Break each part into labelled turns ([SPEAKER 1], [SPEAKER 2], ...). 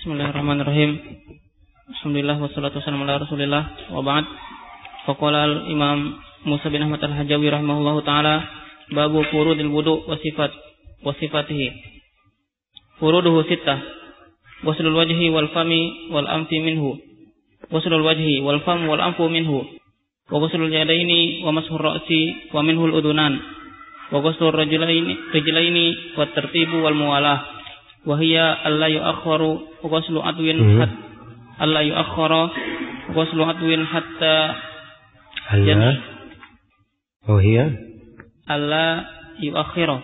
[SPEAKER 1] Bismillahirrahmanirrahim. Alhamdulillah wassalatu wassalamu ala Rasulillah wa ba'd. Faqala al-Imam Musa bin Ahmad al-Hajawi rahimahullahu taala babu furudil wudu wa sifatihi. Furuduhu sittah. Ghuslul wajhi wal fami wal anfi minhu. Ghuslul wajhi wal fam wal anfu minhu. Wa ghuslul yadaini wa mashur ra'si wa minhu al-udunan. Wa ghuslur rijlaini wat tartibu wal muwalah. Wahia alla yu'akhkharu ghuslu adwin alla yu'akhkhara ghuslu adwin hatta
[SPEAKER 2] wahia
[SPEAKER 1] alla yu'akhkhira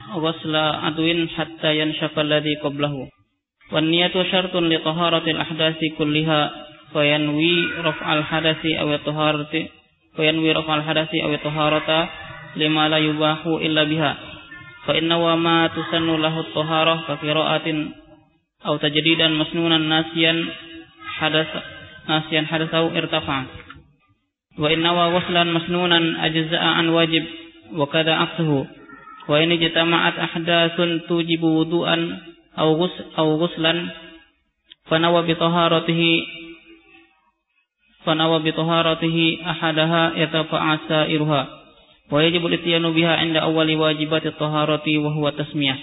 [SPEAKER 1] ghusla adwin hatta yanshafa alladhi qablahu wan niyatu syartun li taharatil ahdasi kulliha fayanwi raf'al hadasi aw taharata lima la yubahu illa biha fa inna wa ma tusannu lahu at-taharah ka qira'atin aw tajdidan masnunan nasiyan hadatsahu irtafa wa inna wa ghuslan masnunan ajza'a an wajib wa kada aksuhu wa in jama'at ahdatsun tujibu wudu'an aw ghuslan fanawa bi taharatihi ahadaha yatafa'asa irha wa yajibu al-ityanu biha 'inda awwali wajibati at-taharati wa huwa tasmiyah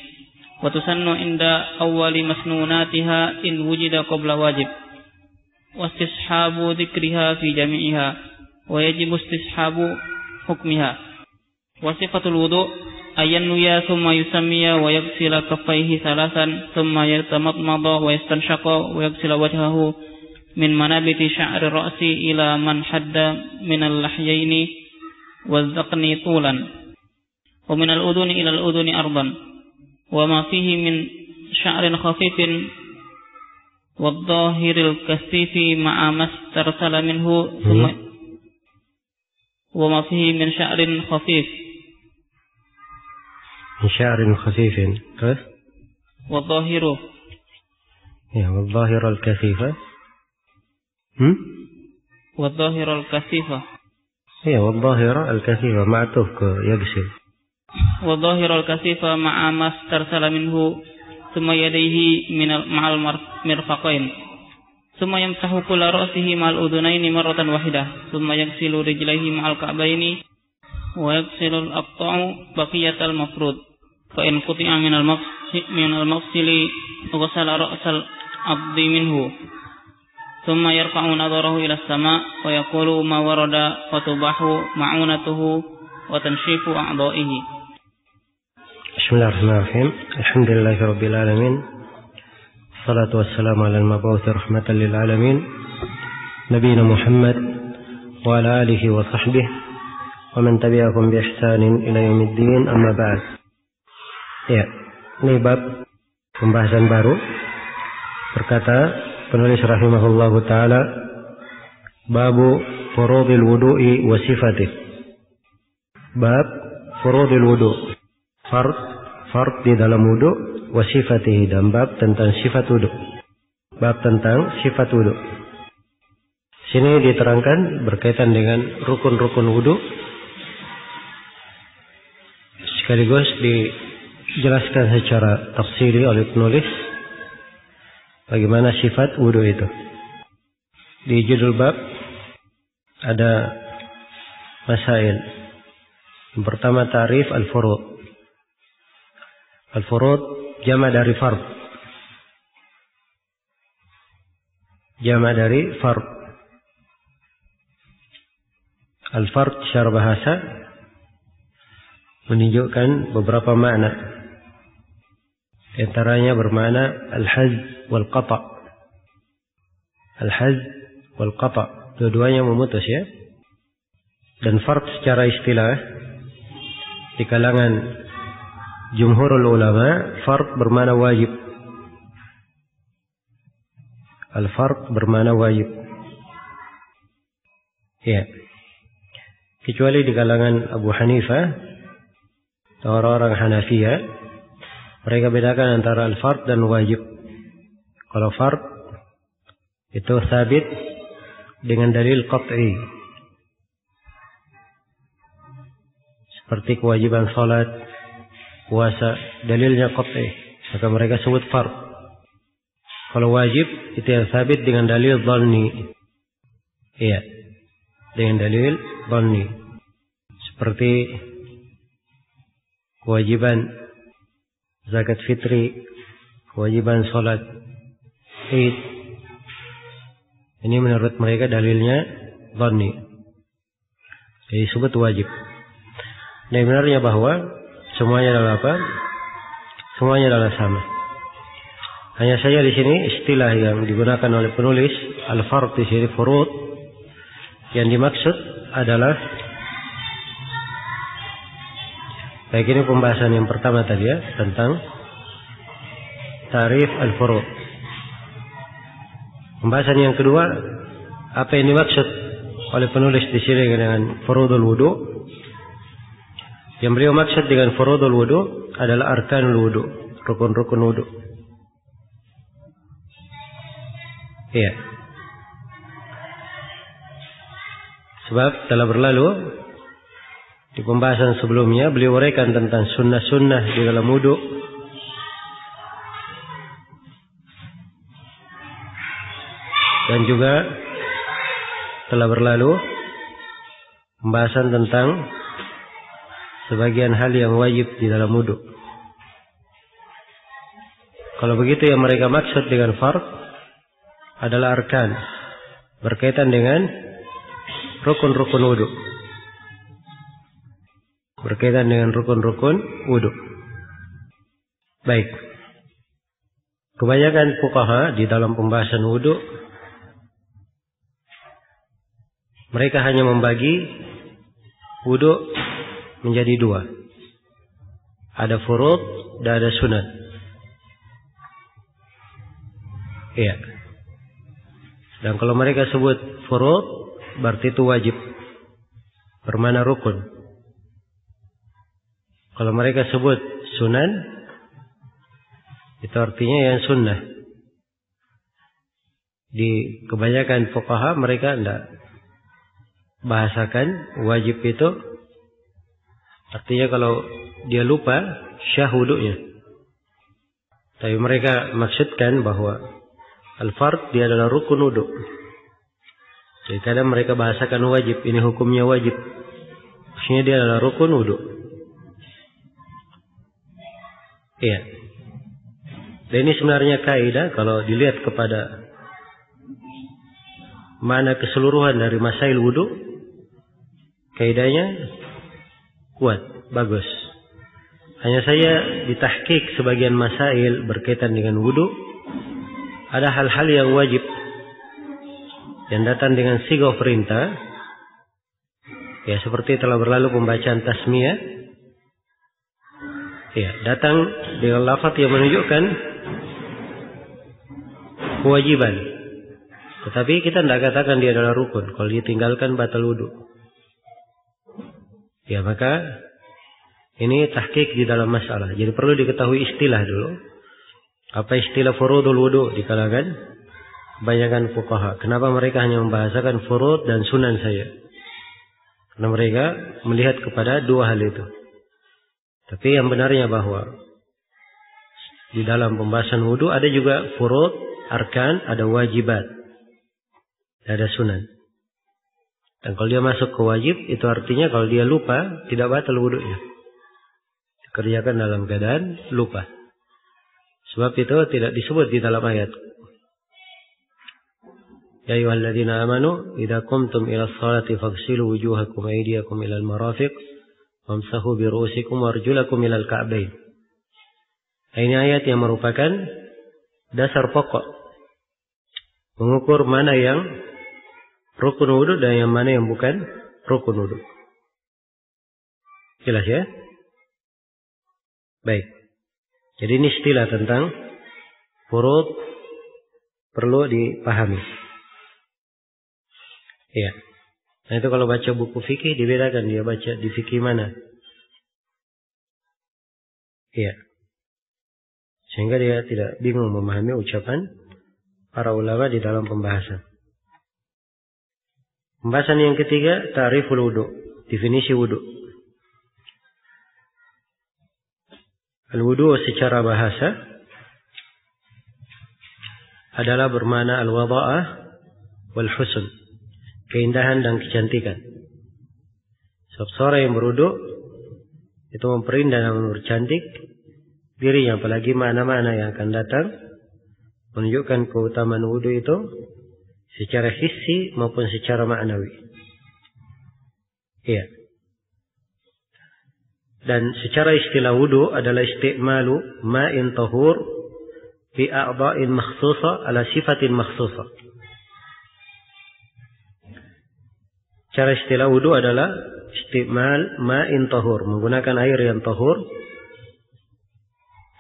[SPEAKER 1] wa tusannu 'inda awwali masnunatiha in wujida qabla wajib wa istishabu dhikriha fi jami'iha wa yajibu istishabu hukmiha wa sifatul wudu' ayyannuya thumma yusammiya wa yaghsila kaffayhi thalathan thumma yatamadmada wa yastanshaqa wa yaghsila wajhahu min manabiti sya'ri ra'si ila man hadda min al-lahyaini والذقن طولا ومن الأذن إلى الأذن أرضا وما فيه من شعر خفيف والظاهر الكثيف مع ما استرسل منه ثم وما فيه من شعر خفيف
[SPEAKER 2] والظاهر الكثيف والظاهر الكثيفة معطوف يغسل
[SPEAKER 1] والظاهر الكثيفة مع ما استرسل منه ثم يديه مع المرفقين ثم يمسح كل رأسه مع الأذنين مرة واحدة ثم يغسل رجليه مع الكعبين ويغسل الأقطع بقية المفروض فإن قطع من المغسل غسل رأس العبد منه ثم يرفع نظره إلى السماء ويقول ما ورد فتباح معونته وتنشيف أعضائه.
[SPEAKER 2] بسم الله الرحمن الرحيم. الحمد لله رب العالمين. الصلاة والسلام على المبعوث رحمة للعالمين نبينا محمد وعلى آله وصحبه ومن تبعهم بإحسان إلى يوم الدين. أما بعد. Ya, ini bab pembahasan baru. Berkata penulis rahimahullahu ta'ala babu furudil wudu'i wa sifatih. Bab furudil wudu', fard di dalam wudu, wa sifatih, dan bab tentang sifat wudu. Bab tentang sifat wudu. Sini diterangkan berkaitan dengan rukun-rukun wudu, sekaligus dijelaskan secara tafsiri oleh penulis bagaimana sifat wudu itu. Di judul bab ada masail. Yang pertama ta'rif al-furud. Al-furud jama' dari fard. Jama' dari fard. Al-fard secara bahasa menunjukkan beberapa makna. Di antaranya bermakna al-hazz wal qata'. Al-hazz wal qata', dua-duanya memutus ya. Dan fard secara istilah di kalangan jumhurul ulama, fard bermakna wajib. Al-fard bermakna wajib. Ya. Kecuali di kalangan Abu Hanifah atau orang-orang Hanafiyah, mereka bedakan antara al-fard dan wajib. Kalau fard itu sabit dengan dalil qat'i. Seperti kewajiban salat, puasa, dalilnya qat'i, maka mereka sebut fard. Kalau wajib itu yang sabit dengan dalil dhanni. Iya. Dengan dalil dhanni. Seperti kewajiban zakat fitri, kewajiban salat Id. Ini menurut mereka dalilnya dhanni. Jadi disebut wajib. Dan benarnya bahwa semuanya adalah apa? Semuanya adalah sama. Hanya saja di sini istilah yang digunakan oleh penulis al-fard di sini furud, yang dimaksud adalah baik ini pembahasan yang pertama tadi ya tentang tarif al-furud. Pembahasan yang kedua, apa yang dimaksud oleh penulis di sini dengan furudul wudu? Yang beliau maksud dengan furudul wudu adalah arkanul wudu, rukun-rukun wudu. Iya. Sebab telah berlalu di pembahasan sebelumnya beliau uraikan tentang sunnah-sunnah di dalam wudu. Dan juga telah berlalu pembahasan tentang sebagian hal yang wajib di dalam wudu. Kalau begitu yang mereka maksud dengan fard adalah arkan, berkaitan dengan rukun-rukun wudu. Berkaitan dengan rukun-rukun wudu. Baik. Kebanyakan fuqaha di dalam pembahasan wudu mereka hanya membagi wudu menjadi dua. Ada furud dan ada sunat. Iya. Dan kalau mereka sebut furud, berarti itu wajib. Bermakna rukun. Kalau mereka sebut sunan, itu artinya yang sunnah. Di kebanyakan fuqaha mereka tidak bahasakan wajib itu artinya kalau dia lupa syah wudunya. Tapi mereka maksudkan bahwa al-fard dia adalah rukun wudu. Jadi kadang mereka bahasakan wajib, ini hukumnya wajib. Maksudnya dia adalah rukun wudu. Iya. Dan ini sebenarnya kaidah kalau dilihat kepada mana keseluruhan dari masail wudu, kaidahnya kuat, bagus. Hanya saja ditahqiq sebagian masail berkaitan dengan wudu, ada hal-hal yang wajib yang datang dengan sigah perintah. Ya, seperti telah berlalu pembacaan tasmiyah. Ya, datang dengan lafaz yang menunjukkan kewajiban. Tetapi kita tidak katakan dia adalah rukun. Kalau ditinggalkan batal wudu. Ya, maka ini tahqiq di dalam masalah. Jadi perlu diketahui istilah dulu. Apa istilah furudul wudu di kalangan kebanyakan fuqaha. Kenapa mereka hanya membahasakan furud dan sunan saja? Karena mereka melihat kepada dua hal itu. Tapi yang benarnya bahwa di dalam pembahasan wudu ada juga furud, arkan, ada wajibat, ada sunan. Dan kalau dia masuk ke wajib, itu artinya kalau dia lupa, tidak batal wudunya. Dikerjakan dalam keadaan lupa. Sebab itu tidak disebut di dalam ayat. Ya ayyuhalladzina amanu, idza qumtum ila sholati faghsilu wujuhakum wa aydiyakum ila al-marafiq wamsahu bi ru'usikum warjulakum ila al-ka'bayn. Ini ayat yang merupakan dasar pokok mengukur mana yang rukun wudu dan yang mana yang bukan rukun wudu. Jelas ya? Baik. Jadi ini istilah tentang furud perlu dipahami. Ya. Nah itu kalau baca buku fikih dibedakan dia baca di fikih mana. Ya. Sehingga dia tidak bingung memahami ucapan para ulama di dalam pembahasan. Pembahasan yang ketiga, ta'riful wudu, definisi wudu. Al-wudu secara bahasa adalah bermakna al-wada'ah wal husn, keindahan dan kecantikan. Sebab seorang yang berwudu itu memperindah dan mempercantik dirinya, apalagi makna-makna yang akan datang menunjukkan keutamaan wudu itu secara hissi maupun secara maknawi. Iya. Dan secara istilah wudu adalah isti'malu ma'in tahur bi a'dha'in makhsusah ala sifatin makhsusah. Cara istilah wudu adalah isti'mal ma'in tahur, menggunakan air yang tahur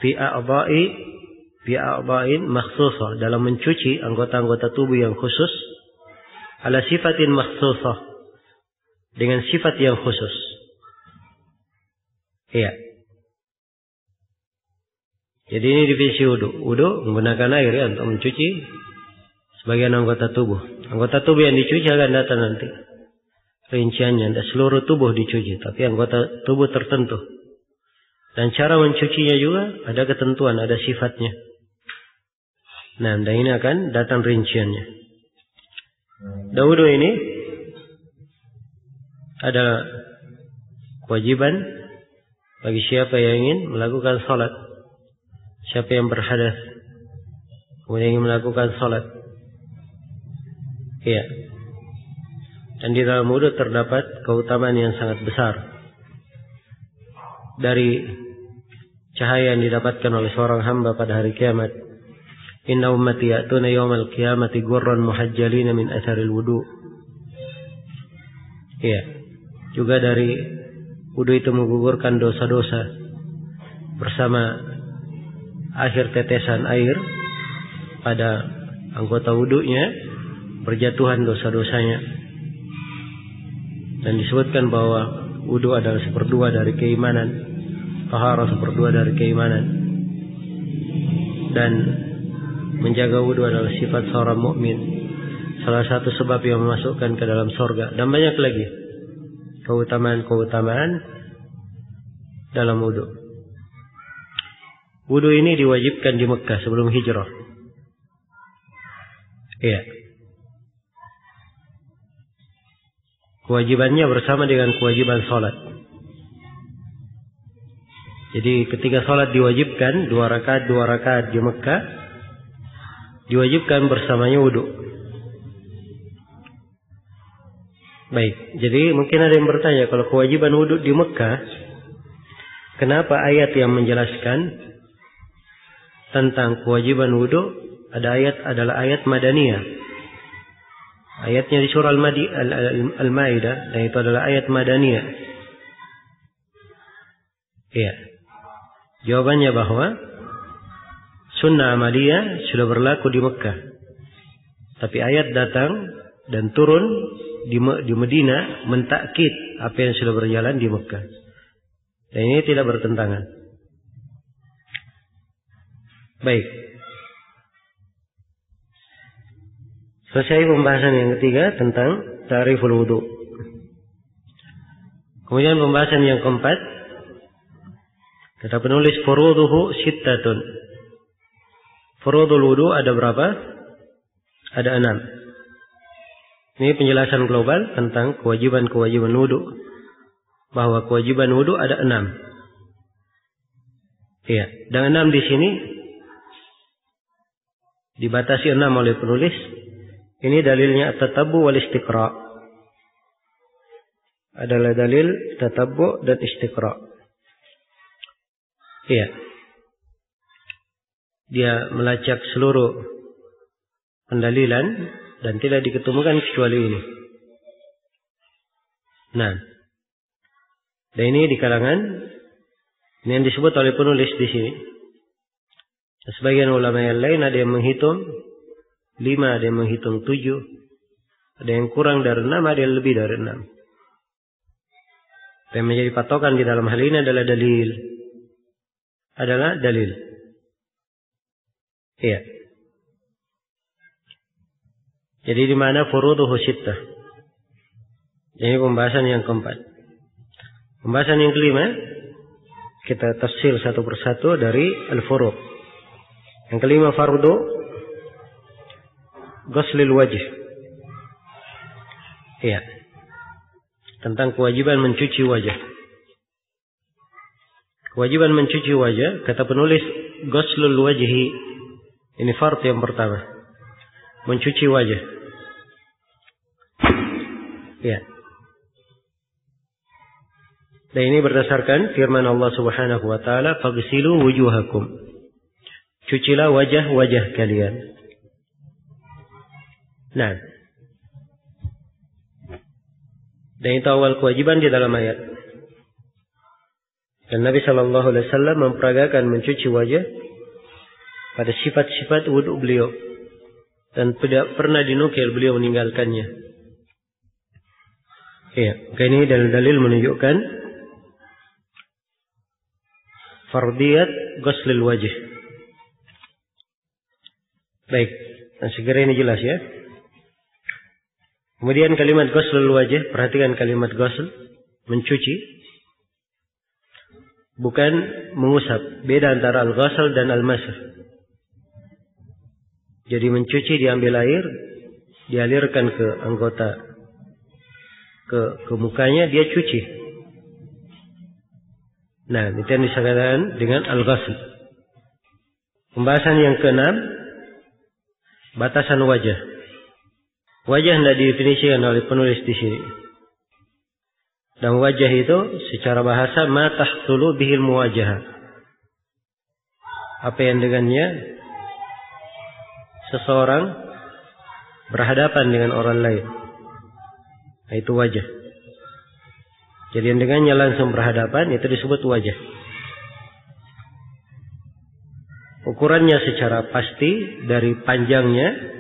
[SPEAKER 2] bi a'dha'in makhsusah, dalam mencuci anggota-anggota tubuh yang khusus ala sifatin makhsusah, dengan sifat yang khusus. Iya. Jadi ini definisi wudu. Wudu menggunakan air ya, untuk mencuci sebagian anggota tubuh. Anggota tubuh yang dicuci akan datang nanti rinciannya. Tidak seluruh tubuh dicuci, tapi anggota tubuh tertentu. Dan cara mencucinya juga ada ketentuan, ada sifatnya. Nah, dan ini akan datang rinciannya. Dan wudu ini ada kewajiban bagi siapa yang ingin melakukan salat. Siapa yang berhadas kemudian ingin melakukan salat. Iya. Dan di dalam wudu terdapat keutamaan yang sangat besar. Dari cahaya yang didapatkan oleh seorang hamba pada hari kiamat. Inna ummati ya'tuna yawmal qiyamati ghurran muhajjalina min atharil wudu. Iya. Juga dari wudu itu menggugurkan dosa-dosa bersama akhir tetesan air pada anggota wudunya, berjatuhan dosa-dosanya. Dan disebutkan bahwa wudu adalah seperdua dari keimanan, taharah seperdua dari keimanan, dan menjaga wudu adalah sifat seorang mukmin, salah satu sebab yang memasukkan ke dalam surga. Dan banyak lagi keutamaan-keutamaan dalam wudu. Wudu ini diwajibkan di Mekah sebelum hijrah. Iya. Kewajibannya bersama dengan kewajiban salat. Jadi ketika salat diwajibkan 2 rakaat di Mekah, diwajibkan bersamanya wudu. Baik, jadi mungkin ada yang bertanya, kalau kewajiban wudu di Mekah, kenapa ayat yang menjelaskan tentang kewajiban wudu adalah ayat Madaniyah. Ayatnya di surah Al-Maidah, dan itu adalah ayat Madaniyah. Iya. Jawabannya bahwa sunnah amaliyah sudah berlaku di Mekah. Tapi ayat datang dan turun di Madinah mentakkid apa yang sudah berjalan di Mekah. Dan ini tidak bertentangan. Baik. Selesai pembahasan yang ketiga tentang ta'riful wudu. Kemudian pembahasan yang keempat, kata penulis furuduhu sittatun. Furudul wudu ada berapa? Ada 6. Ini penjelasan global tentang kewajiban-kewajiban wudu. Bahwa kewajiban wudu ada 6. Iya, dan 6 di sini dibatasi 6 oleh penulis. Ini dalilnya at-tatabbu wal istiqra. Adalah dalil tatabbu dan istiqra. Iya. Dia melacak seluruh pendalilan dan tidak diketemukan kecuali ini. Nah, dan ini di kalangan ini yang disebut oleh penulis di sini. Sebagian ulama yang lain ada yang menghitung 5, ada yang menghitung 7, ada yang kurang dari 6, ada yang lebih dari 6. Yang menjadi patokan di dalam hal ini adalah dalil. Iya. Jadi di mana furuduhu sittah. Ini pembahasan yang keempat. Pembahasan yang kelima, kita tafsir satu persatu dari al-furud. Yang kelima, fardu ghuslil wajh. Iya. Tentang kewajiban mencuci wajah. Kewajiban mencuci wajah, kata penulis, ghuslul wajhi. Ini fard yang pertama. Mencuci wajah. Iya. Dan ini berdasarkan firman Allah Subhanahu wa taala, "Faghsilu wujuhakum." Cucilah wajah-wajah kalian. Nah. Dan itu awal kewajiban di dalam ayat. Dan Nabi sallallahu alaihi wasallam memperagakan mencuci wajah pada sifat-sifat wudu beliau dan tidak pernah dinukil beliau meninggalkannya. Iya, ini dalil-dalil menunjukkan fardiyat ghuslil wajh. Baik, dan segera ini jelas ya. Kemudian kalimat ghuslul wajh, perhatikan kalimat ghusl, mencuci. Bukan mengusap. Beda antara al-ghusl dan al-masah. Jadi mencuci, diambil air, dialirkan ke anggota, ke mukanya, dia cuci. Nah, itu yang disebutkan dengan al-ghusl. Pembahasan yang ke-6, batasan wajah. Wajah tidak didefinisikan oleh penulis di sini. Dan wajah itu secara bahasa ma tahsulu bihil muwajahah. Apa yang dengannya seseorang berhadapan dengan orang lain. Nah, itu wajah. Jadi yang dengannya langsung berhadapan itu disebut wajah. Ukurannya secara pasti dari panjangnya,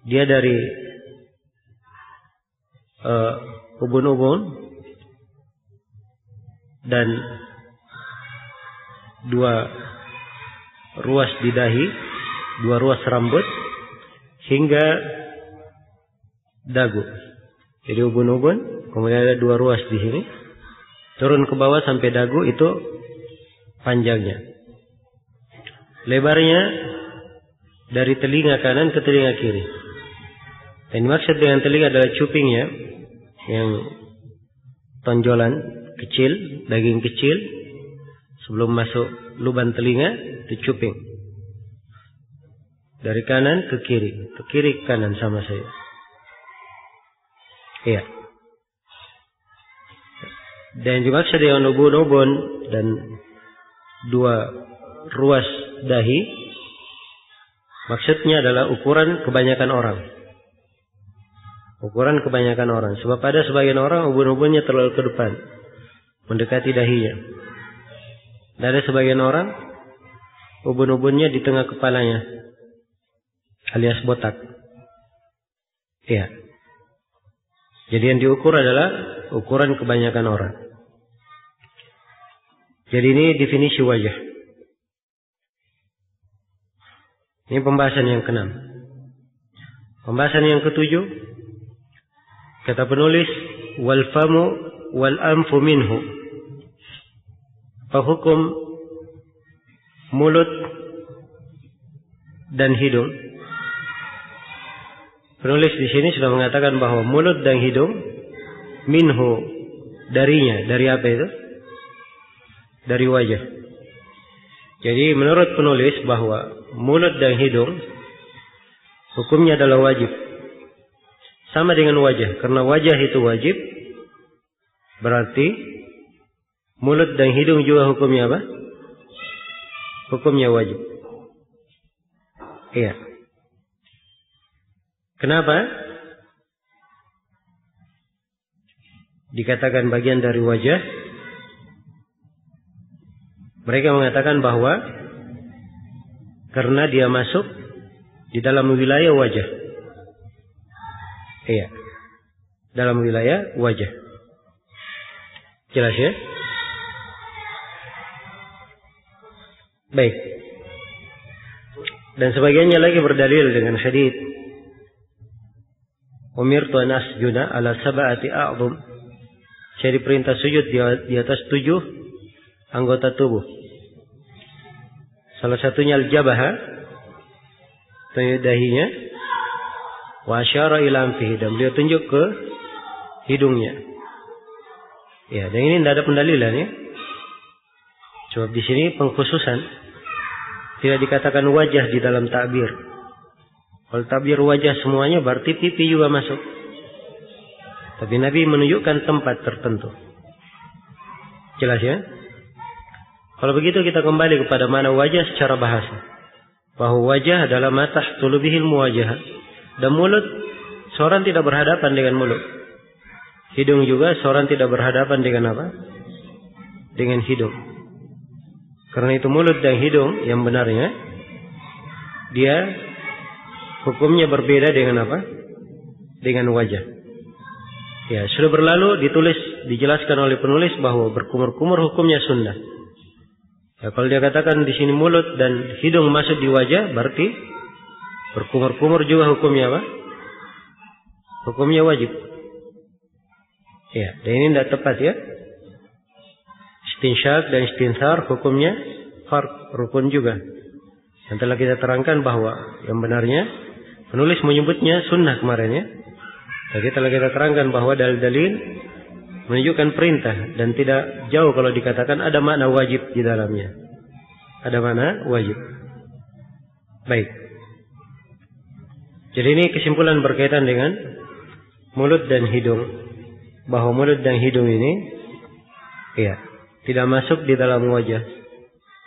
[SPEAKER 2] dia dari ubun-ubun dan 2 ruas di dahi, 2 ruas rambut hingga dagu. Jadi ubun-ubun, kemudian ada 2 ruas di sini, turun ke bawah sampai dagu, itu panjangnya. Lebarnya dari telinga kanan ke telinga kiri. Dan maksud dengan telinga adalah cupingnya, yang tonjolan kecil, daging kecil, sebelum masuk lubang telinga, itu cuping. Dari kanan ke kiri kanan sama saya. Iya. Dan dimaksud dengan ubun-ubun dan 2 ruas dahi, maksudnya adalah ukuran kebanyakan orang. Ukuran kebanyakan orang. Sebab ada sebagian orang ubun-ubunnya terlalu ke depan, mendekati dahinya. Dan ada sebagian orang ubun-ubunnya di tengah kepalanya, alias botak. Iya. Jadi yang diukur adalah ukuran kebanyakan orang. Jadi ini definisi wajah. Ini pembahasan yang ke-6. Pembahasan yang ke-7. Kata penulis, wal famu wal anfu minhu. Hukum mulut dan hidung. Penulis di sini sudah mengatakan bahwa mulut dan hidung minhu, darinya. Dari apa itu? Dari wajah. Jadi menurut penulis bahwa mulut dan hidung hukumnya adalah wajib. Sama dengan wajah. Karena wajah itu wajib, berarti mulut dan hidung juga hukumnya apa? Hukumnya wajib. Iya. Kenapa dikatakan bagian dari wajah? Mereka mengatakan bahwa karena dia masuk di dalam wilayah wajah. Iya. Dalam wilayah wajah. Jelas ya? Baik. Dan sebagiannya lagi berdalil dengan hadits umirtu an asjuda ala sab'ati a'dhum. Saya diperintah sujud di atas 7 anggota tubuh. Salah satunya al-jabha, tunjuk dahinya. Wa asyara ila anfihi, dan beliau tunjuk ke hidungnya. Ya, dan ini tidak ada pendalilan ya. Sebab di sini pengkhususan, tidak dikatakan wajah di dalam takbir. Kalau takbir wajah semuanya berarti pipi juga masuk. Tapi Nabi menunjukkan tempat tertentu. Jelas ya? Kalau begitu kita kembali kepada mana wajah secara bahasa. Bahwa wajah adalah ma tahtulu bihil muwajah. Dan mulut, seorang tidak berhadapan dengan mulut. Hidung juga seorang tidak berhadapan dengan apa? Dengan hidung. Karena itu mulut dan hidung yang benarnya, dia hukumnya berbeda dengan apa? Dengan wajah. Ya, sudah berlalu dijelaskan oleh penulis bahwa berkumur-kumur hukumnya sunnah. Ya, kalau dia katakan di sini mulut dan hidung masuk di wajah, berarti berkumur-kumur juga hukumnya apa? Hukumnya wajib. Ya, dan ini tidak tepat ya. Istinsyak dan istinsar hukumnya fard, rukun juga. Yang telah kita terangkan bahwa yang benarnya penulis menyebutnya sunnah kemarin ya. Jadi telah kita terangkan bahwa dalil-dalil menunjukkan perintah dan tidak jauh kalau dikatakan ada makna wajib di dalamnya. Ada makna wajib. Baik. Jadi ini kesimpulan berkaitan dengan mulut dan hidung. Bahwa mulut dan hidung ini ya, tidak masuk di dalam wajah.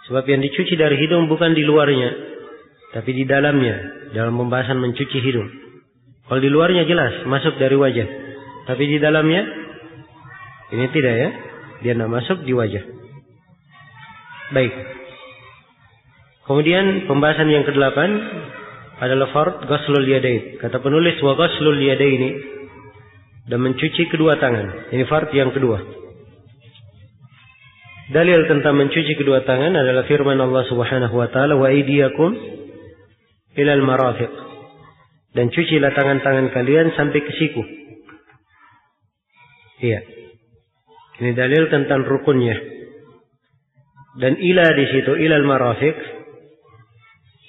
[SPEAKER 2] Sebab yang dicuci dari hidung bukan di luarnya, tapi di dalamnya. Dalam pembahasan mencuci hidung. Kalau di luarnya jelas masuk dari wajah, tapi di dalamnya ini tidak ya. Dia tidak masuk di wajah. Baik. Kemudian pembahasan yang ke-8 adalah fard ghuslul yadain. Kata penulis wa ghuslul yadaini, dan mencuci kedua tangan. Ini fard yang kedua. Dalil tentang mencuci kedua tangan adalah firman Allah Subhanahu wa taala, wa aydiyakum ilal marafiq. Dan cucilah tangan-tangan kalian sampai ke siku. Iya. Ini dalil tentang rukunnya. Dan ila di situ, ilal marafiq,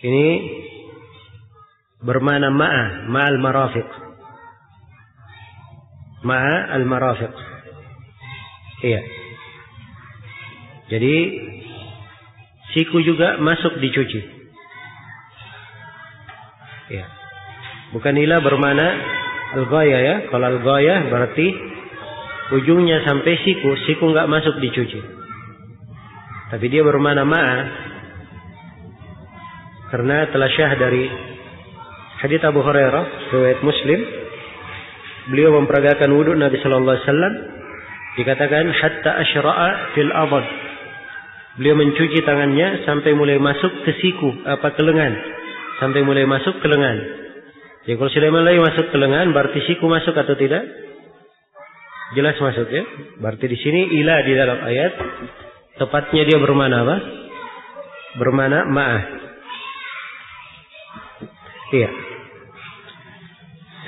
[SPEAKER 2] ini bermakna ma'al marafiq. Ma'al marafiq. Iya. Jadi siku juga masuk dicuci. Iya. Bukan ila bermakna al-ghayah ya. Kalau al-ghayah berarti ujungnya sampai siku enggak masuk dicuci. Tapi dia bermakna ma'a. Karena telah syah dari hadits Abu Hurairah riwayat Muslim, beliau memperagakan wudu Nabi sallallahu alaihi wasallam, dikatakan hatta asyra'a fil adad. Beliau mencuci tangannya sampai mulai masuk ke siku, ke lengan. Sampai mulai masuk ke lengan. Jadi kalau sudah mulai masuk ke lengan, berarti siku masuk atau tidak? Jelas masuk ya. Berarti di sini ila di dalam ayat tepatnya dia bermana apa? Bermana ma'ah. Iya.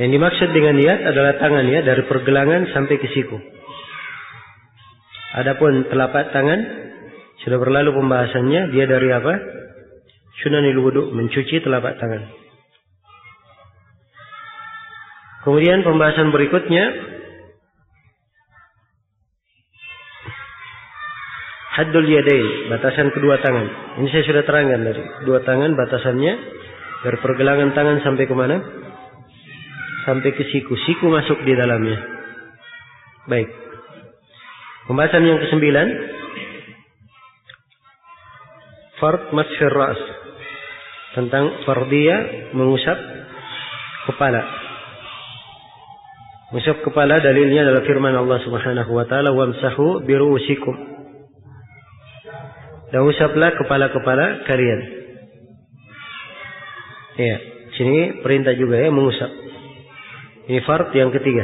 [SPEAKER 2] Yang dimaksud dengan niat adalah tangan ya, dari pergelangan sampai ke siku. Adapun telapak tangan sudah berlalu pembahasannya, dia dari apa? Sunanil wudu, mencuci telapak tangan. Kemudian pembahasan berikutnya haddul yadain, batasan kedua tangan. Ini saya sudah terangkan tadi. Dua tangan batasannya dari pergelangan tangan sampai ke mana? Sampai ke siku. Siku masuk di dalamnya. Baik. Pembahasan yang ke-9, fard masfir ras, tentang fardiyah mengusap kepala. Mengusap kepala dalilnya adalah firman Allah Subhanahu wa taala, wamsahu biru'usikum. Dan usaplah kepala-kepala kalian. Ya, sini perintah juga ya mengusap. Ini fard yang ketiga.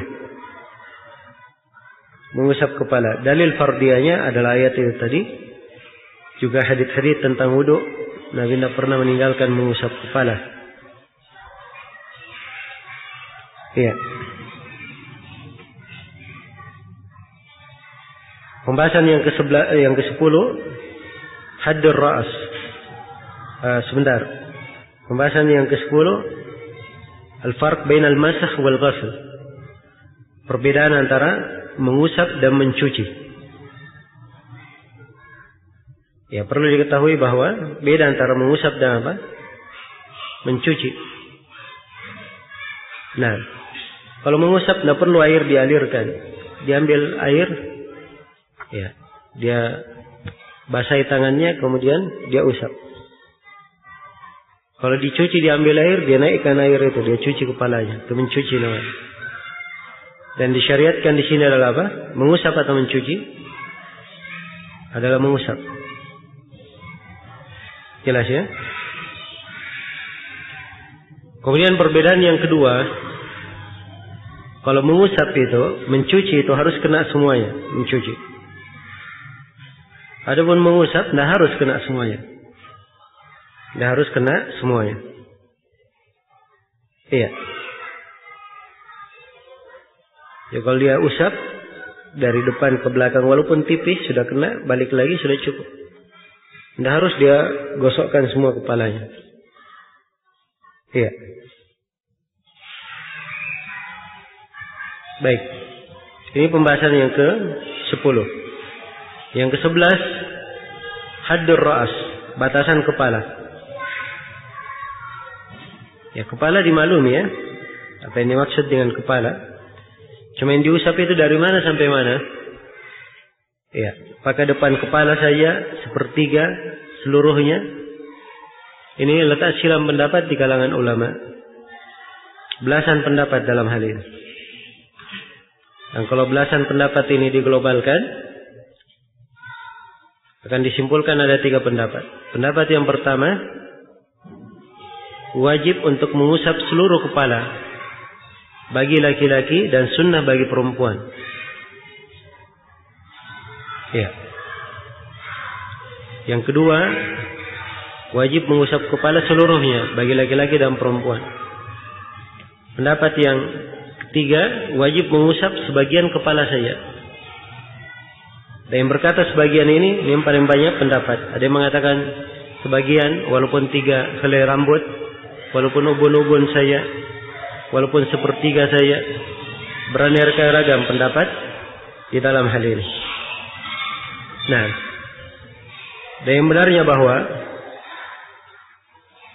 [SPEAKER 2] Mengusap kepala. Dalil fardiyahnya adalah ayat itu tadi. Juga hadits-hadits tentang wudu. Nabi tidak pernah meninggalkan mengusap kepala. Iya. Pembahasan yang ke-10, haddur ra's. Sebentar. Pembahasan yang ke-10, al-farq bainal masakh wal ghasl. Perbedaan antara mengusap dan mencuci. Ya, perlu diketahui bahwa beda antara mengusap dan apa? Mencuci. Nah, kalau mengusap tidak perlu air dialirkan. Diambil air, ya, dia basahi tangannya, kemudian dia usap. Kalau dicuci diambil air, dia naikkan air itu, dia cuci kepalanya, itu mencuci namanya. Dan disyariatkan di sini adalah apa? Mengusap atau mencuci? Adalah mengusap. Jelas ya? Kemudian perbedaan yang kedua, kalau mengusap itu, mencuci itu harus kena semuanya, mencuci. Adapun mengusap tidak harus kena semuanya. Tidak harus kena semuanya. Iya. Ya, kalau dia usap dari depan ke belakang walaupun tipis sudah kena, balik lagi sudah cukup. Tidak harus dia gosokkan semua kepalanya. Iya. Baik. Ini pembahasan yang ke-10. Yang ke-11, haddur ra'as, batasan kepala. Ya, kepala dimaklumi ya. Apa yang dimaksud dengan kepala? Cuma yang diusap itu dari mana sampai mana? Ya, pakai depan kepala saja, sepertiga, seluruhnya. Ini letak silam pendapat di kalangan ulama. Belasan pendapat dalam hal ini. Dan kalau belasan pendapat ini diglobalkan, akan disimpulkan ada 3 pendapat. Pendapat yang pertama, wajib untuk mengusap seluruh kepala bagi laki-laki dan sunnah bagi perempuan. Ya. Yang kedua, wajib mengusap kepala seluruhnya bagi laki-laki dan perempuan. Pendapat yang ketiga, wajib mengusap sebagian kepala saja. Dan yang berkata sebagian ini yang paling banyak pendapat. Ada yang mengatakan sebagian, walaupun 3 helai rambut, walaupun ubun-ubun saja, walaupun sepertiga saja. Beraneka ragam pendapat di dalam hal ini. Nah, dan yang benarnya bahwa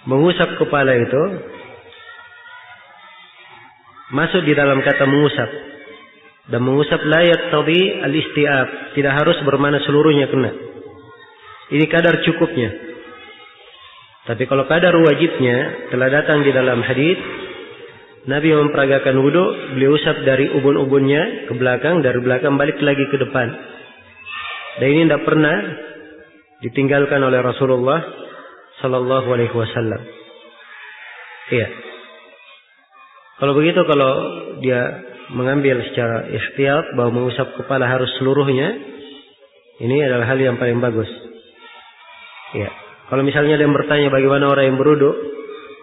[SPEAKER 2] mengusap kepala itu masuk di dalam kata mengusap. Dan mengusap la yaqtadi al-isti'ab, tidak harus bermakna seluruhnya kena. Ini kadar cukupnya. Tapi kalau kadar wajibnya telah datang di dalam hadis, Nabi memperagakan wudu, beliau usap dari ubun-ubunnya ke belakang, dari belakang balik lagi ke depan. Dan ini tidak pernah ditinggalkan oleh Rasulullah sallallahu alaihi wasallam. Iya. Kalau begitu, kalau dia mengambil secara ikhtiyat bahwa mengusap kepala harus seluruhnya, ini adalah hal yang paling bagus. Ya. Kalau misalnya ada yang bertanya bagaimana orang yang berwudu,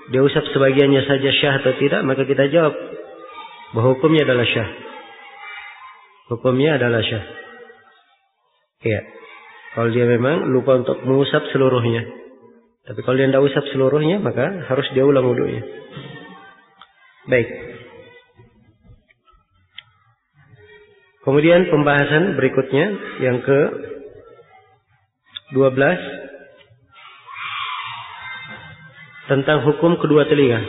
[SPEAKER 2] dia usap sebagiannya saja syah atau tidak, maka kita jawab bahwa hukumnya adalah syah. Hukumnya adalah syah. Ya. Kalau dia memang lupa untuk mengusap seluruhnya. Tapi kalau dia tidak usap seluruhnya, maka harus dia ulang wudunya. Baik. Kemudian pembahasan berikutnya yang ke-12 tentang hukum kedua telinga.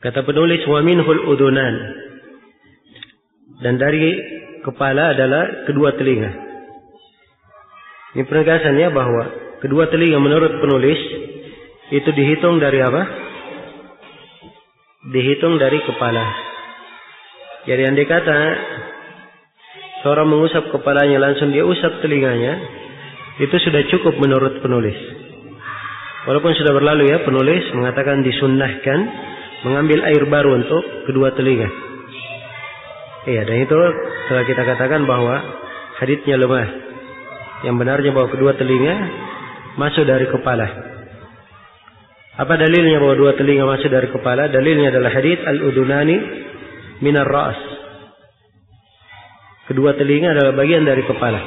[SPEAKER 2] Kata penulis wa minhul udunan, dan dari kepala adalah kedua telinga. Ini penegasannya bahwa kedua telinga menurut penulis itu dihitung dari apa? Dihitung dari kepala. Jadi yang dikata seorang mengusap kepalanya langsung dia usap telinganya, itu sudah cukup menurut penulis. Walaupun sudah berlalu ya, penulis mengatakan disunnahkan mengambil air baru untuk kedua telinga. Iya, dan itu telah kita katakan bahwa haditsnya lemah. Yang benarnya bahwa kedua telinga masuk dari kepala. Apa dalilnya bahwa dua telinga masuk dari kepala? Dalilnya adalah hadits al-udunani minar ra's. Kedua telinga adalah bagian dari kepala.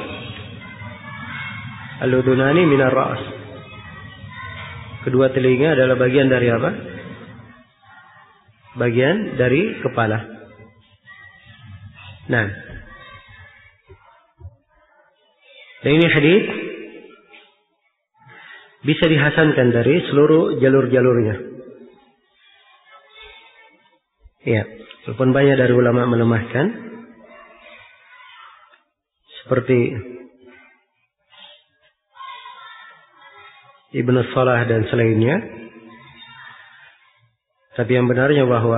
[SPEAKER 2] Al-udunani minar ra's. Kedua telinga adalah bagian dari apa? Bagian dari kepala. Nah, dan ini hadis bisa dihasankan dari seluruh jalur-jalurnya. Ya, walaupun banyak dari ulama melemahkan, seperti Ibnu Salah dan selainnya. Tapi yang benarnya bahwa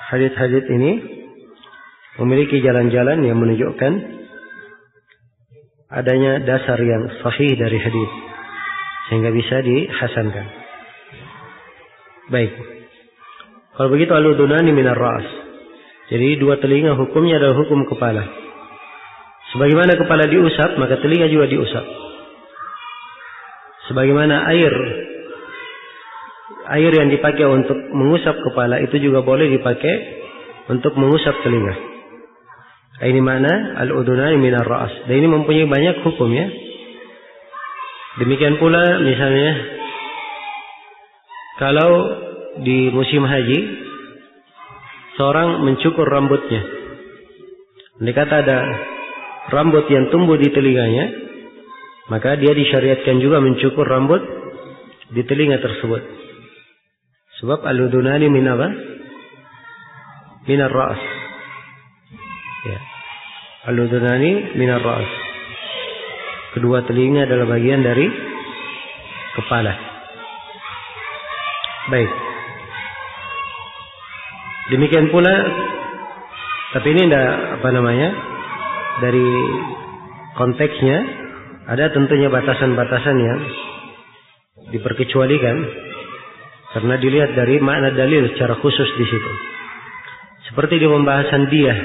[SPEAKER 2] hadis-hadis ini memiliki jalan-jalan yang menunjukkan adanya dasar yang sahih dari hadis sehingga bisa dihasankan. Baik. Kalau begitu al-udunani minar ra's. Jadi dua telinga hukumnya adalah hukum kepala. Sebagaimana kepala diusap, maka telinga juga diusap. Sebagaimana air yang dipakai untuk mengusap kepala itu juga boleh dipakai untuk mengusap telinga. Ini mana al-udunani minar ra's. Dan ini mempunyai banyak hukum ya. Demikian pula misalnya kalau di musim haji seorang mencukur rambutnya. Andai kata ada rambut yang tumbuh di telinganya, maka dia disyariatkan juga mencukur rambut di telinga tersebut. Sebab al-udunani min apa? Minar ra's. Ya. Al-udunani minar ra's. Kedua telinga adalah bagian dari kepala. Baik. Demikian pula, tapi ini dari konteksnya ada tentunya batasan-batasan yang diperkecualikan karena dilihat dari makna dalil secara khusus di situ. Seperti di pembahasan diyah.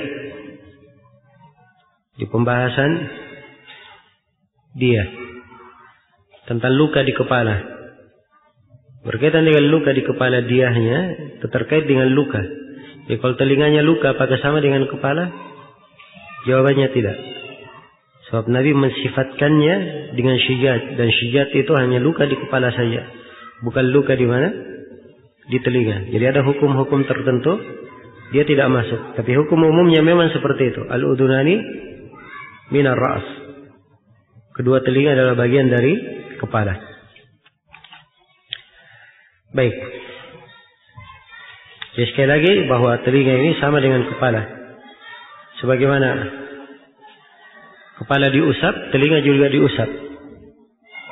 [SPEAKER 2] Di pembahasan diyah tentang luka di kepala. Berkaitan dengan luka di kepala diyahnya terkait dengan luka. Jadi kalau telinganya luka apakah sama dengan kepala? Jawabannya tidak. Sebab Nabi mensifatkannya dengan syijat, dan syijat itu hanya luka di kepala saja, bukan luka di mana? Di telinga. Jadi ada hukum-hukum tertentu dia tidak masuk. Tapi hukum umumnya memang seperti itu. Al-udunani minar ra's. Kedua telinga adalah bagian dari kepala. Baik. Jadi sekali lagi bahwa telinga ini sama dengan kepala. Sebagaimana kepala diusap, telinga juga diusap.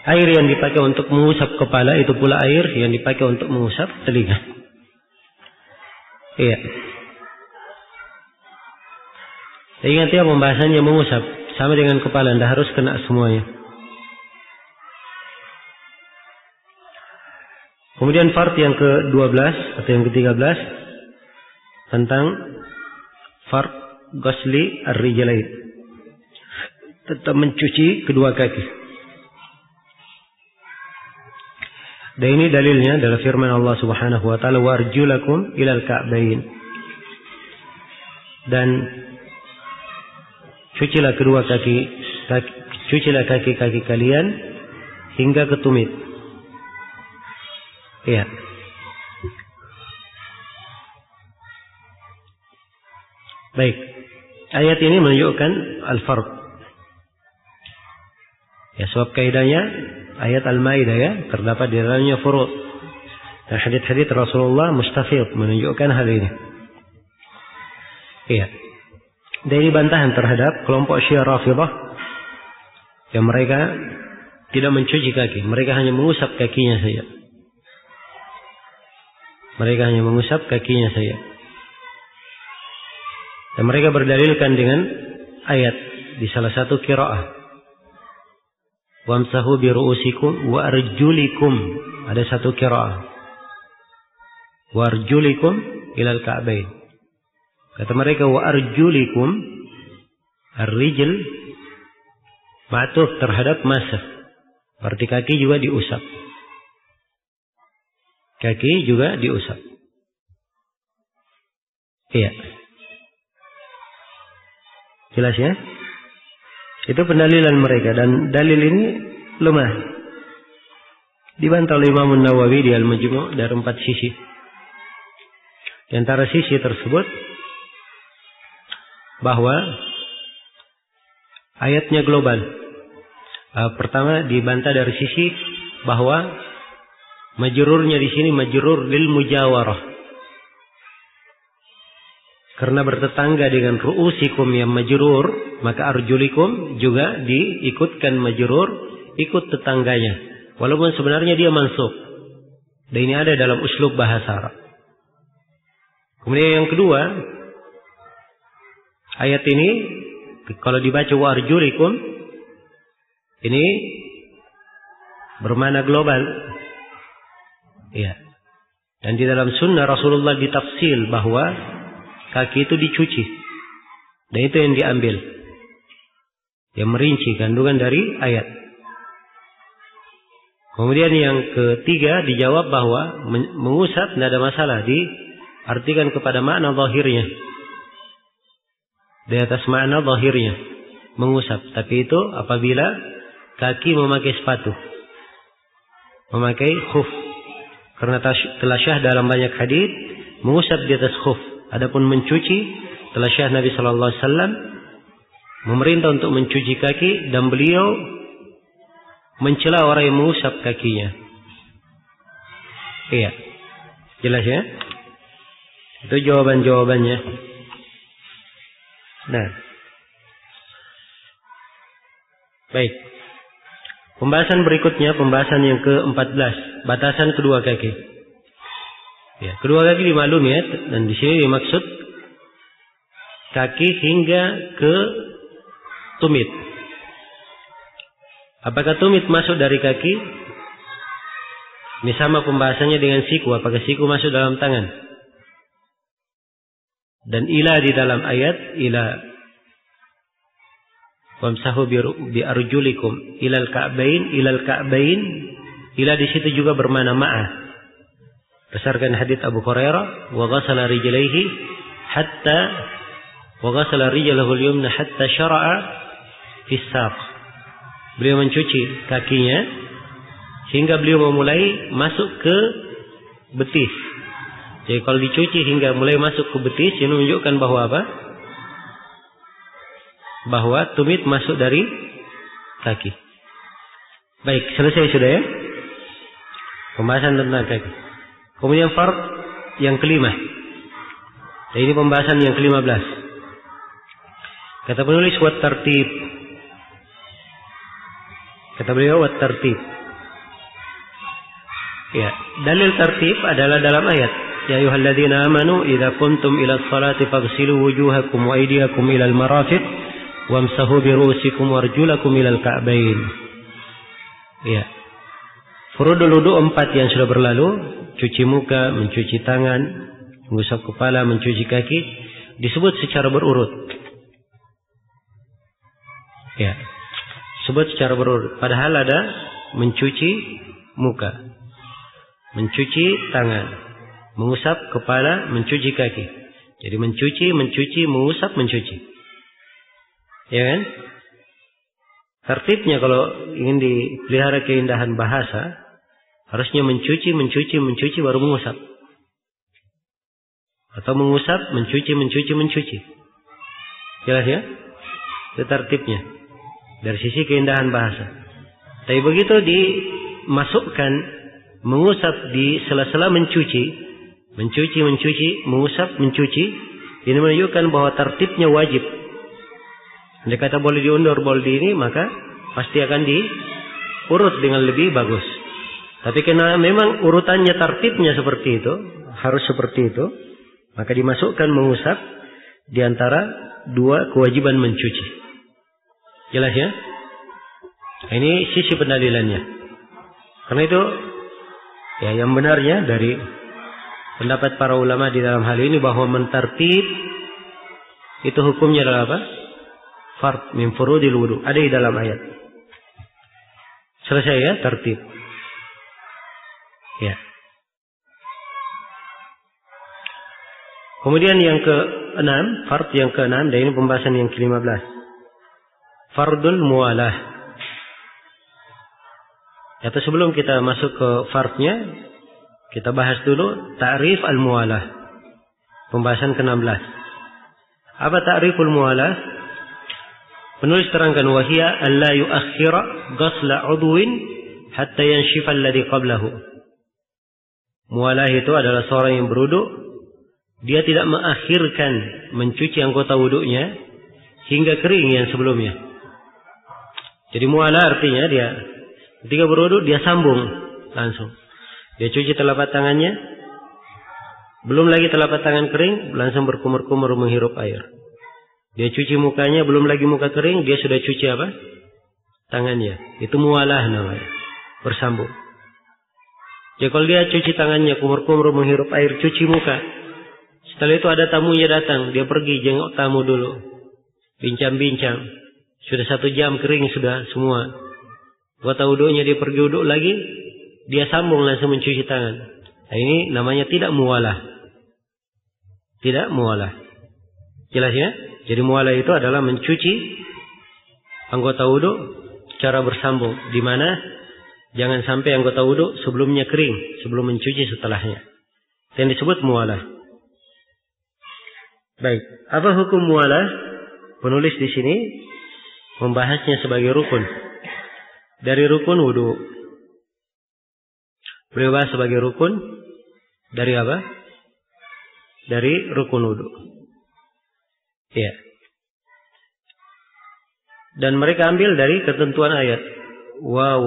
[SPEAKER 2] Air yang dipakai untuk mengusap kepala itu pula air yang dipakai untuk mengusap telinga. Iya. Ingat ya, pembahasannya mengusap sama dengan kepala, anda harus kena semuanya. Kemudian fard yang ke-12 atau yang ke-13 tentang fard ghusli ar-rijlain, tetap mencuci kedua kaki. Dan ini dalilnya adalah firman Allah Subhanahu wa taala, warjulakum ilal ka'bain. Dan cucilah kedua kaki, cucilah kaki-kaki kalian hingga ke tumit. Iya. Baik. Ayat ini menunjukkan al-fard. Ya, sebab kaidahnya ayat Al-Maidah ya, terdapat di dalamnya furu'. Dan hadits-hadits Rasulullah mustafid menunjukkan hal ini. Iya. Dan ini bantahan terhadap kelompok Syiah Rafidhah yang mereka tidak mencuci kaki, mereka hanya mengusap kakinya saja. Mereka hanya mengusap kakinya saja. Dan mereka berdalilkan dengan ayat di salah satu qiraah. Wamsahu bi ru'usikum wa arjulikum. Ada satu qiraah. Wa arjulikum ilal ka'bain. Kata mereka wa arjulikum, ar-rijl ma'tuf terhadap masah. Berarti kaki juga diusap. Kaki juga diusap. Iya. Jelas ya? Itu pendalilan mereka, dan dalil ini lemah. Dibantah oleh Imam Nawawi di Al-Majmu' dari 4 sisi. Di antara sisi tersebut bahwa ayatnya global. Pertama dibantah dari sisi bahwa majrurnya di sini majrur lil mujawarah. Karena bertetangga dengan ru'usikum yang majrur, maka arjulikum juga diikutkan majrur, ikut tetangganya. Walaupun sebenarnya dia mansub. Dan ini ada dalam uslub bahasa Arab. Kemudian yang kedua, ayat ini kalau dibaca wa arjulikum, ini bermakna global. Ya. Dan di dalam sunnah Rasulullah ditafsil bahwa kaki itu dicuci. Dan itu yang diambil. Yang merinci kandungan dari ayat. Kemudian yang ketiga dijawab bahwa mengusap tidak ada masalah. Diartikan kepada makna zahirnya. Di atas makna zahirnya. Mengusap. Tapi itu apabila kaki memakai sepatu. Memakai khuf. Karena telah syah dalam banyak hadits mengusap di atas khuf. Adapun mencuci telah syah Nabi sallallahu alaihi wasallam memerintah untuk mencuci kaki dan beliau mencela orang yang mengusap kakinya. Iya. Jelas ya? Itu jawaban-jawabannya. Nah. Baik. Pembahasan berikutnya, pembahasan yang ke-14, batasan kedua kaki. Ya, kedua kaki dimaklumi ya, dan di sini dimaksud kaki hingga ke tumit. Apakah tumit masuk dari kaki? Ini sama pembahasannya dengan siku. Apakah siku masuk dalam tangan? Dan ila di dalam ayat ila wamsahu bi arjulikum ilal ka'bain. Ila di situ juga bermakna ma'a. Berdasarkan hadits Abu Hurairah, wa ghasala rijlaihi hatta wa ghasala rijlahu al-yumna hatta syara'a fi saq. Beliau mencuci kakinya hingga beliau memulai masuk ke betis. Jadi kalau dicuci hingga mulai masuk ke betis, ini menunjukkan bahwa apa? Bahwa tumit masuk dari kaki. Baik, selesai sudah ya? Pembahasan tentang kaki. Kemudian fard yang kelima. Dan ini pembahasan yang ke-15. Kata penulis wat tartib. Kata beliau wat tartib. Ya, dalil tartib adalah dalam ayat ya ayyuhalladzina amanu idza qumtum ila sholati faghsilu wujuhakum wa aydiyakum ila al-marafiq wamsahu bi ru'usikum warjulakum ila al-ka'bain. Ya. Furudul wudu 4 yang sudah berlalu, cuci muka, mencuci tangan, mengusap kepala, mencuci kaki, disebut secara berurut. Ya. Disebut secara berurut. Padahal ada mencuci muka, mencuci tangan, mengusap kepala, mencuci kaki. Jadi mencuci, mengusap, mencuci. Ya kan? Tertibnya kalau ingin dipelihara keindahan bahasa, harusnya mencuci baru mengusap. Atau mengusap, mencuci. Jelas ya? Itu tertibnya. Dari sisi keindahan bahasa. Tapi begitu dimasukkan mengusap di sela-sela mencuci, mengusap, mencuci, ini menunjukkan bahwa tertibnya wajib. Dia kata boleh diundur, boleh di ini, maka pasti akan diurut dengan lebih bagus. Tapi karena memang urutannya tertibnya seperti itu, harus seperti itu, maka dimasukkan mengusap di antara dua kewajiban mencuci. Jelas ya? Ini sisi pendalilannya. Karena itu ya yang benarnya dari pendapat para ulama di dalam hal ini bahwa mentartib itu hukumnya adalah apa? Fard min furudil wudu. Ada di dalam ayat. Selesai ya, tertib. Ya. Kemudian yang ke-6, fard yang ke-6, dan ini pembahasan yang ke-15. Fardul muwalah. Atau sebelum kita masuk ke fardnya, kita bahas dulu ta'rif al-muwalah. Pembahasan ke-16. Apa ta'riful muwalah? Penulis terangkan wahia alla yuakhira ghasla udwin hatta yanshifa alladhi qablahu. Muwalah itu adalah seorang yang berwudu, dia tidak mengakhirkan mencuci anggota wudunya hingga kering yang sebelumnya. Jadi muwalah artinya dia ketika berwudu dia sambung langsung. Dia cuci telapak tangannya, belum lagi telapak tangan kering, langsung berkumur-kumur menghirup air. Dia cuci mukanya, belum lagi muka kering, dia sudah cuci apa? Tangannya. Itu muwalah namanya. Bersambung. Jadi kalau dia cuci tangannya, kumur-kumur menghirup air, cuci muka. Setelah itu ada tamunya datang, dia pergi jenguk tamu dulu. Bincang-bincang. Sudah 1 jam kering sudah semua. Kata wudunya dia pergi wuduk lagi, dia sambung langsung mencuci tangan. Nah, ini namanya tidak muwalah. Tidak muwalah. Jelas ya? Jadi muwalah itu adalah mencuci anggota wudu secara bersambung, di mana jangan sampai anggota wudu sebelumnya kering, sebelum mencuci setelahnya. Itu yang disebut muwalah. Baik, apa hukum muwalah? Penulis di sini membahasnya sebagai rukun. Dari rukun wudu. Beliau bahas sebagai rukun dari apa? Dari rukun wudu. Ya. Dan mereka ambil dari ketentuan ayat. Wa.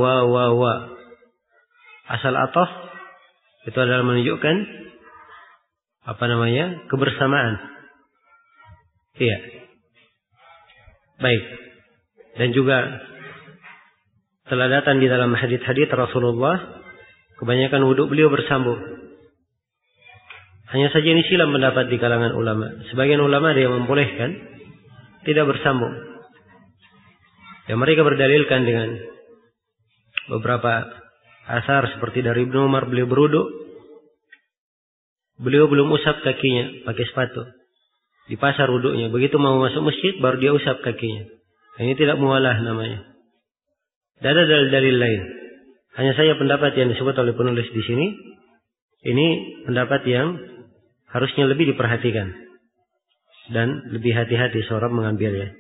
[SPEAKER 2] Asal ataf itu adalah menunjukkan kebersamaan. Iya. Baik. Dan juga telah datang di dalam hadits-hadits Rasulullah, kebanyakan wudu beliau bersambung. Hanya saja ini silam pendapat di kalangan ulama. Sebagian ulama ada yang membolehkan tidak bersambung. Ya, mereka berdalilkan dengan beberapa asar seperti dari Ibnu Umar, beliau berwudu, beliau belum usap kakinya pakai sepatu. Di pasar wudunya, begitu mau masuk masjid baru dia usap kakinya. Ini tidak muwalah namanya. Tidak ada dalil-dalil lain. Hanya saja pendapat yang disebut oleh penulis di sini, ini pendapat yang harusnya lebih diperhatikan dan lebih hati-hati seorang mengambilnya.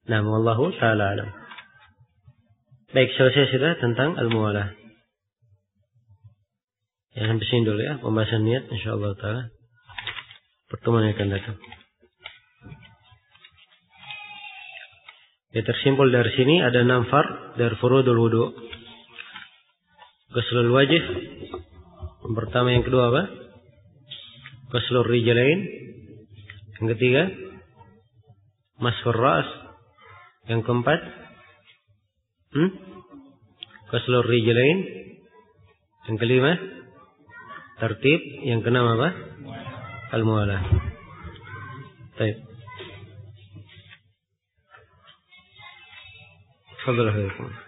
[SPEAKER 2] Nah, wallahu ta'ala alam. Baik, selesai sudah tentang al-muwalah. Ya, sampai sini dulu ya pembahasan niat, insyaallah ta'ala. Pertemuan yang akan datang. Ya, tersimpul dari sini ada 6 fard dari furudul wudu. Ghuslul wajh. Yang pertama, yang kedua apa? Ghuslur rijlain. Yang ketiga, masfur ras. Yang keempat, ghuslur rijlain. Yang kelima, tertib. Yang keenam apa? Al-muwalah. Baik. Fadhil.